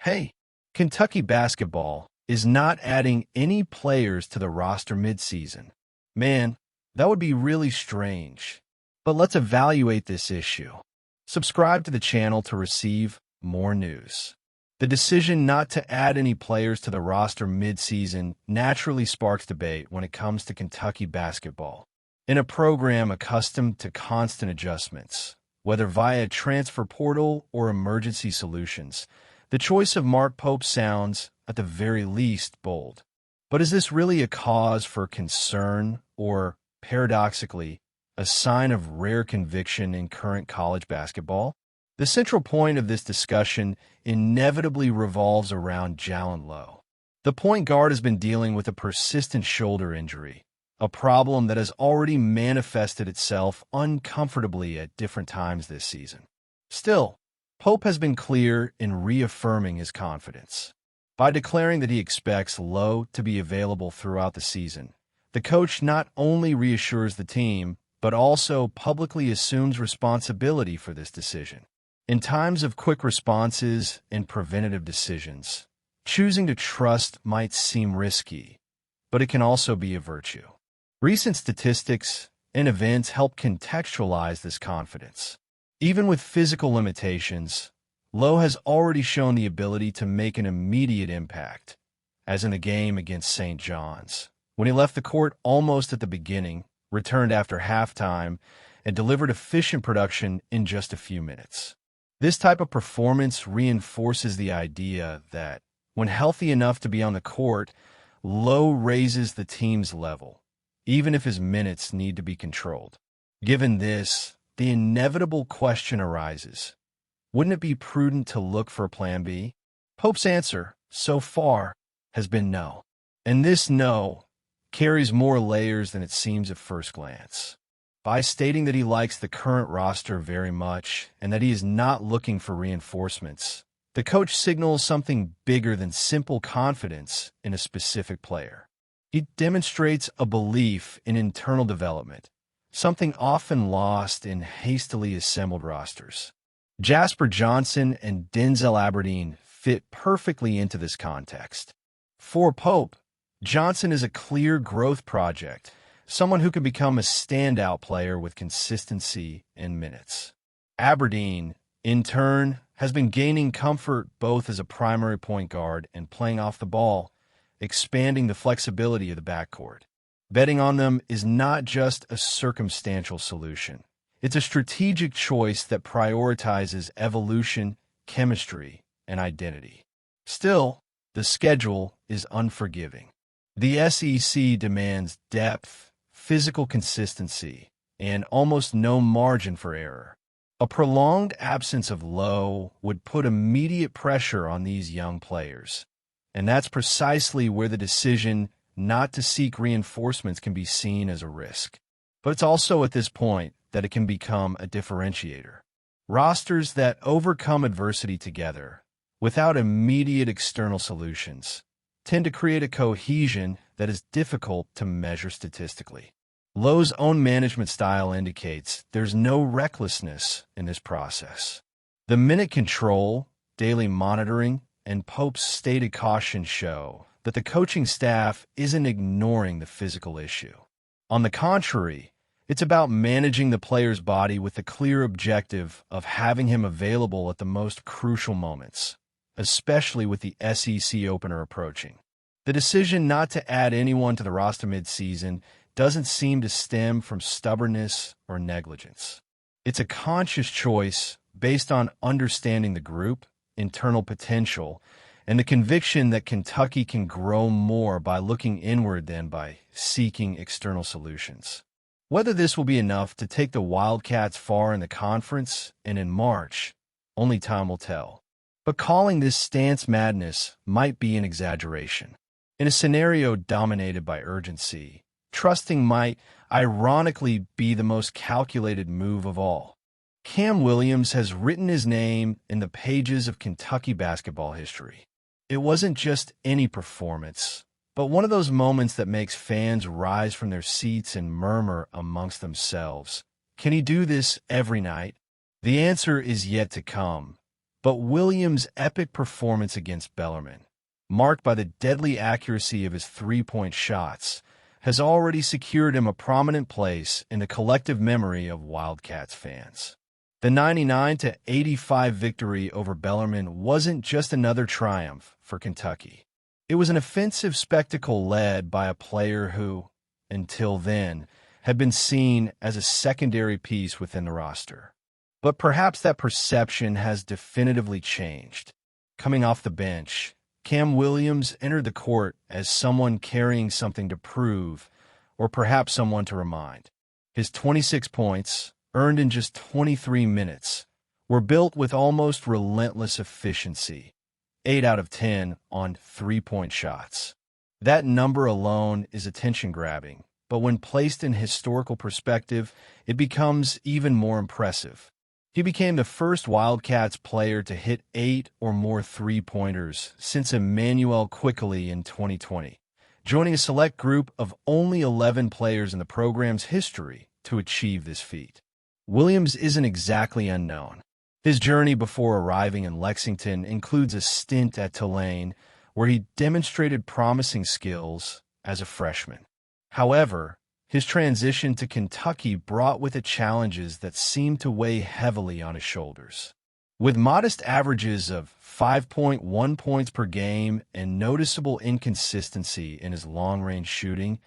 Hey, Kentucky basketball is not adding any players to the roster midseason. Man, that would be really strange. But let's evaluate this issue. Subscribe to the channel to receive more news. The decision not to add any players to the roster midseason naturally sparks debate when it comes to Kentucky basketball. In a program accustomed to constant adjustments, whether via transfer portal or emergency solutions, the choice of Mark Pope sounds, at the very least, bold. But is this really a cause for concern or, paradoxically, a sign of rare conviction in current college basketball? The central point of this discussion inevitably revolves around Jalen Lowe. The point guard has been dealing with a persistent shoulder injury, a problem that has already manifested itself uncomfortably at different times this season. Still, Pope has been clear in reaffirming his confidence. By declaring that he expects Lowe to be available throughout the season, the coach not only reassures the team, but also publicly assumes responsibility for this decision. In times of quick responses and preventative decisions, choosing to trust might seem risky, but it can also be a virtue. Recent statistics and events help contextualize this confidence. Even with physical limitations, Lowe has already shown the ability to make an immediate impact, as in the game against St. John's, when he left the court almost at the beginning, returned after halftime, and delivered efficient production in just a few minutes. This type of performance reinforces the idea that, when healthy enough to be on the court, Lowe raises the team's level, even if his minutes need to be controlled. Given this, the inevitable question arises: wouldn't it be prudent to look for a plan B? Pope's answer, so far, has been no. And this no carries more layers than it seems at first glance. By stating that he likes the current roster very much and that he is not looking for reinforcements, the coach signals something bigger than simple confidence in a specific player. He demonstrates a belief in internal development, something often lost in hastily assembled rosters. Jasper Johnson and Denzel Aberdeen fit perfectly into this context. For Pope, Johnson is a clear growth project, someone who can become a standout player with consistency and minutes. Aberdeen, in turn, has been gaining comfort both as a primary point guard and playing off the ball, expanding the flexibility of the backcourt. Betting on them is not just a circumstantial solution. It's a strategic choice that prioritizes evolution, chemistry, and identity. Still, the schedule is unforgiving. The SEC demands depth, physical consistency, and almost no margin for error. A prolonged absence of Lowe would put immediate pressure on these young players, and that's precisely where the decision not to seek reinforcements can be seen as a risk. But it's also at this point that it can become a differentiator. Rosters that overcome adversity together, without immediate external solutions, tend to create a cohesion that is difficult to measure statistically. Lowe's own management style indicates there's no recklessness in this process. The minute control, daily monitoring, and Pope's stated caution show that the coaching staff isn't ignoring the physical issue. On the contrary, it's about managing the player's body with the clear objective of having him available at the most crucial moments, especially with the SEC opener approaching. The decision not to add anyone to the roster midseason doesn't seem to stem from stubbornness or negligence. It's a conscious choice based on understanding the group, internal potential, and the conviction that Kentucky can grow more by looking inward than by seeking external solutions. Whether this will be enough to take the Wildcats far in the conference and in March, only time will tell. But calling this stance madness might be an exaggeration. In a scenario dominated by urgency, trusting might ironically be the most calculated move of all. Cam Williams has written his name in the pages of Kentucky basketball history. It wasn't just any performance, but one of those moments that makes fans rise from their seats and murmur amongst themselves. Can he do this every night? The answer is yet to come, But Williams' epic performance against Bellarmine, marked by the deadly accuracy of his three-point shots, has already secured him a prominent place in the collective memory of Wildcats fans. The 99-85 victory over Bellarmine wasn't just another triumph for Kentucky. It was an offensive spectacle led by a player who, until then, had been seen as a secondary piece within the roster. But perhaps that perception has definitively changed. Coming off the bench, Cam Williams entered the court as someone carrying something to prove, or perhaps someone to remind. His 26 points, earned in just 23 minutes, were built with almost relentless efficiency, 8 out of 10 on three-point shots. That number alone is attention-grabbing, but when placed in historical perspective, it becomes even more impressive. He became the first Wildcats player to hit 8 or more three-pointers since Emmanuel Quickly in 2020, joining a select group of only 11 players in the program's history to achieve this feat. Williams isn't exactly unknown. His journey before arriving in Lexington includes a stint at Tulane, where he demonstrated promising skills as a freshman. However, his transition to Kentucky brought with it challenges that seemed to weigh heavily on his shoulders. With modest averages of 5.1 points per game and noticeable inconsistency in his long-range shooting,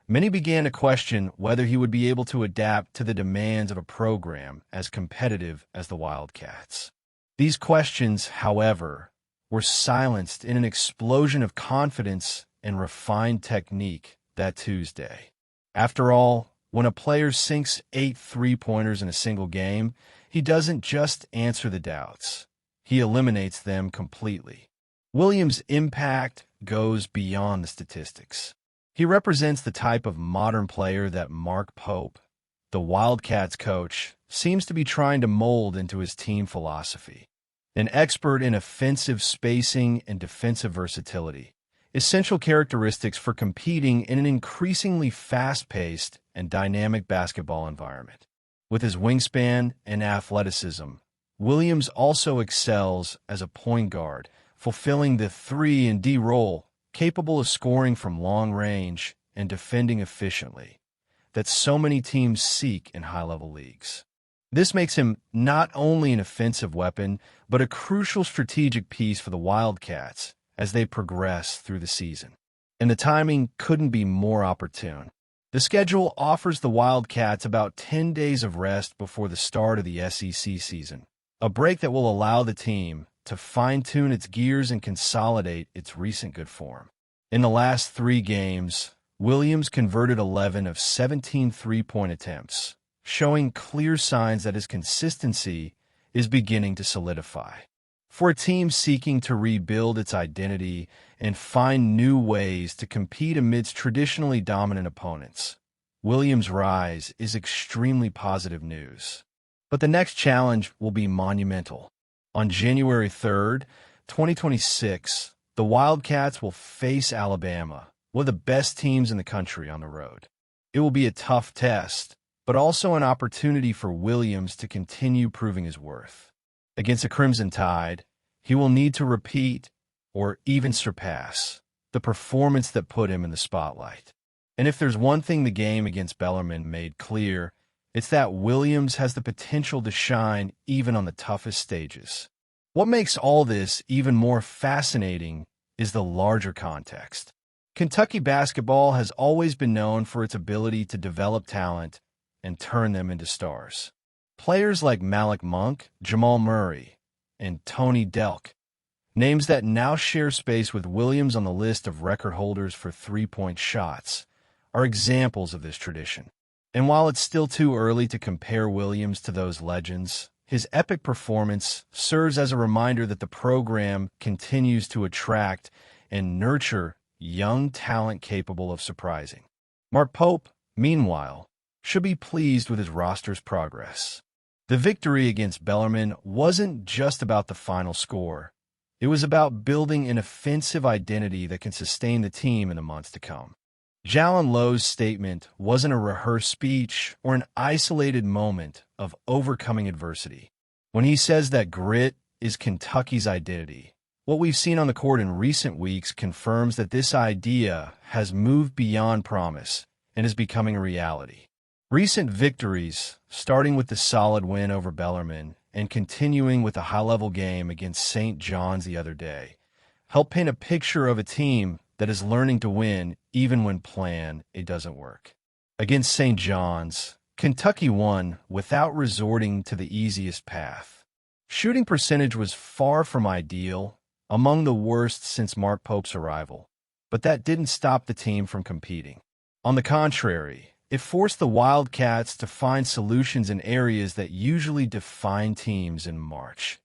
many began to question whether he would be able to adapt to the demands of a program as competitive as the Wildcats. These questions, however, were silenced in an explosion of confidence and refined technique that Tuesday. After all, when a player sinks 8 three-pointers in a single game, he doesn't just answer the doubts. He eliminates them completely. Williams' impact goes beyond the statistics. He represents the type of modern player that Mark Pope, the Wildcats coach, seems to be trying to mold into his team philosophy. An expert in offensive spacing and defensive versatility, essential characteristics for competing in an increasingly fast-paced and dynamic basketball environment. With his wingspan and athleticism, Williams also excels as a point guard, fulfilling the 3-and-D role, capable of scoring from long range and defending efficiently, that so many teams seek in high-level leagues. This makes him not only an offensive weapon, but a crucial strategic piece for the Wildcats as they progress through the season. And the timing couldn't be more opportune. The schedule offers the Wildcats about 10 days of rest before the start of the SEC season, a break that will allow the team to fine-tune its gears and consolidate its recent good form. In the last 3 games, Williams converted 11 of 17 three-point attempts, showing clear signs that his consistency is beginning to solidify. For a team seeking to rebuild its identity and find new ways to compete amidst traditionally dominant opponents, Williams' rise is extremely positive news. But the next challenge will be monumental. On January 3rd, 2026, the Wildcats will face Alabama, one of the best teams in the country, on the road. It will be a tough test, but also an opportunity for Williams to continue proving his worth. Against the Crimson Tide, he will need to repeat, or even surpass, the performance that put him in the spotlight. And if there's one thing the game against Bellarmine made clear, it's that Williams has the potential to shine even on the toughest stages. What makes all this even more fascinating is the larger context. Kentucky basketball has always been known for its ability to develop talent and turn them into stars. Players like Malik Monk, Jamal Murray, and Tony Delk, names that now share space with Williams on the list of record holders for three-point shots, are examples of this tradition. And while it's still too early to compare Williams to those legends, his epic performance serves as a reminder that the program continues to attract and nurture young talent capable of surprising. Mark Pope, meanwhile, should be pleased with his roster's progress. The victory against Bellarmine wasn't just about the final score. It was about building an offensive identity that can sustain the team in the months to come. Jalen Lowe's statement wasn't a rehearsed speech or an isolated moment of overcoming adversity. When he says that grit is Kentucky's identity. What we've seen on the court in recent weeks confirms that this idea has moved beyond promise and is becoming a reality. Recent victories, starting with the solid win over Bellarmine and continuing with a high-level game against St. John's the other day, help paint a picture of a team that is learning to win even when planned it doesn't work. Against St. John's, Kentucky won without resorting to the easiest path. Shooting percentage was far from ideal, among the worst since Mark Pope's arrival, but that didn't stop the team from competing. On the contrary, it forced the Wildcats to find solutions in areas that usually define teams in March: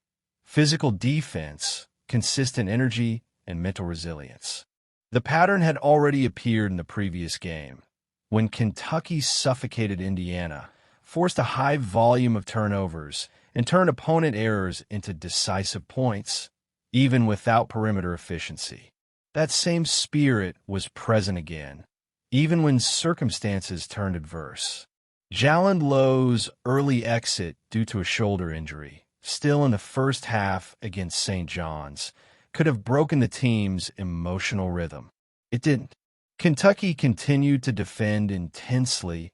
physical defense, consistent energy, and mental resilience. The pattern had already appeared in the previous game, when Kentucky suffocated Indiana, forced a high volume of turnovers, and turned opponent errors into decisive points, even without perimeter efficiency. That same spirit was present again, even when circumstances turned adverse. Jalen Lowe's early exit due to a shoulder injury, still in the first half against St. John's, could have broken the team's emotional rhythm. It didn't. Kentucky continued to defend intensely,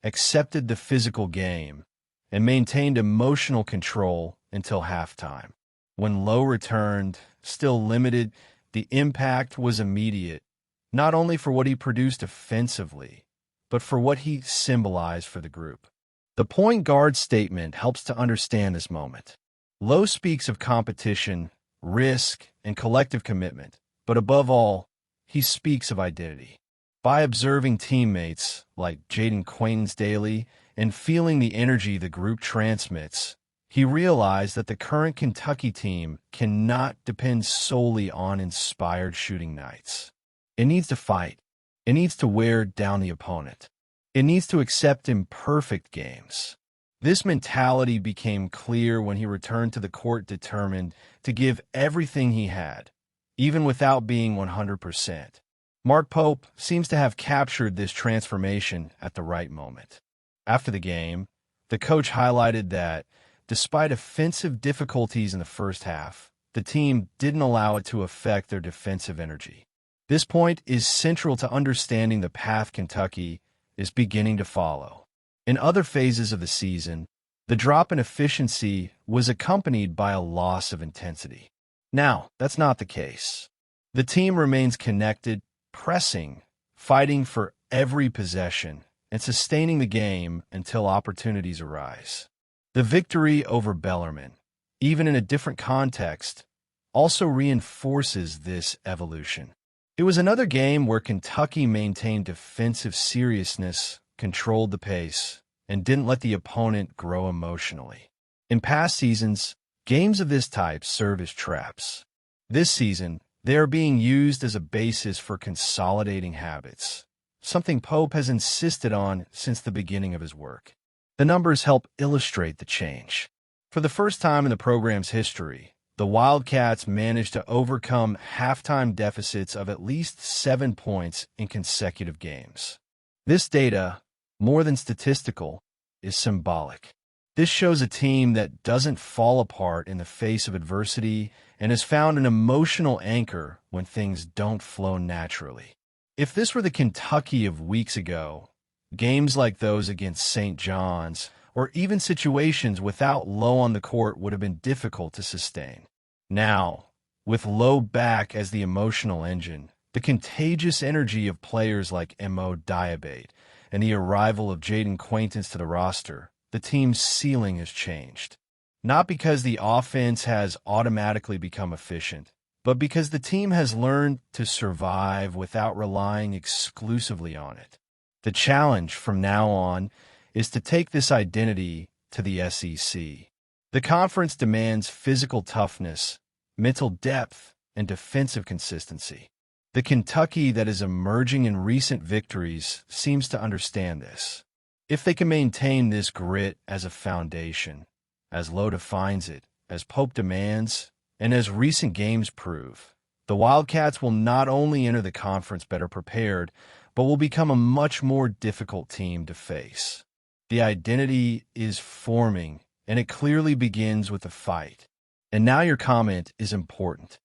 accepted the physical game, and maintained emotional control until halftime. When Lowe returned, still limited, the impact was immediate, not only for what he produced offensively, but for what he symbolized for the group. The point guard statement helps to understand this moment. Lowe speaks of competition, risk, and collective commitment, but above all, he speaks of identity. By observing teammates like Jaden Quaintance daily and feeling the energy the group transmits, he realized that the current Kentucky team cannot depend solely on inspired shooting nights. It needs to fight. It needs to wear down the opponent. It needs to accept imperfect games. This mentality became clear when he returned to the court determined to give everything he had, even without being 100%. Mark Pope seems to have captured this transformation at the right moment. After the game, the coach highlighted that, despite offensive difficulties in the first half, the team didn't allow it to affect their defensive energy. This point is central to understanding the path Kentucky is beginning to follow. In other phases of the season, the drop in efficiency was accompanied by a loss of intensity. Now, that's not the case. The team remains connected, pressing, fighting for every possession, and sustaining the game until opportunities arise. The victory over Bellarmine, even in a different context, also reinforces this evolution. It was another game where Kentucky maintained defensive seriousness, controlled the pace, and didn't let the opponent grow emotionally. In past seasons, games of this type serve as traps. This season, they are being used as a basis for consolidating habits, something Pope has insisted on since the beginning of his work. The numbers help illustrate the change. For the first time in the program's history, the Wildcats managed to overcome halftime deficits of at least 7 points in consecutive games. This data, more than statistical, is symbolic. This shows a team that doesn't fall apart in the face of adversity and has found an emotional anchor when things don't flow naturally. If this were the Kentucky of weeks ago, games like those against St. John's, or even situations without Lowe on the court would have been difficult to sustain. Now, with Lowe back as the emotional engine, the contagious energy of players like Mo Diabate, and the arrival of Jaden Quaintance to the roster, the team's ceiling has changed. Not because the offense has automatically become efficient, but because the team has learned to survive without relying exclusively on it. The challenge from now on is to take this identity to the SEC. The conference demands physical toughness, mental depth, and defensive consistency. The Kentucky that is emerging in recent victories seems to understand this. If they can maintain this grit as a foundation, as Lowe defines it, as Pope demands, and as recent games prove, the Wildcats will not only enter the conference better prepared, but will become a much more difficult team to face. The identity is forming, and it clearly begins with a fight. And now your comment is important.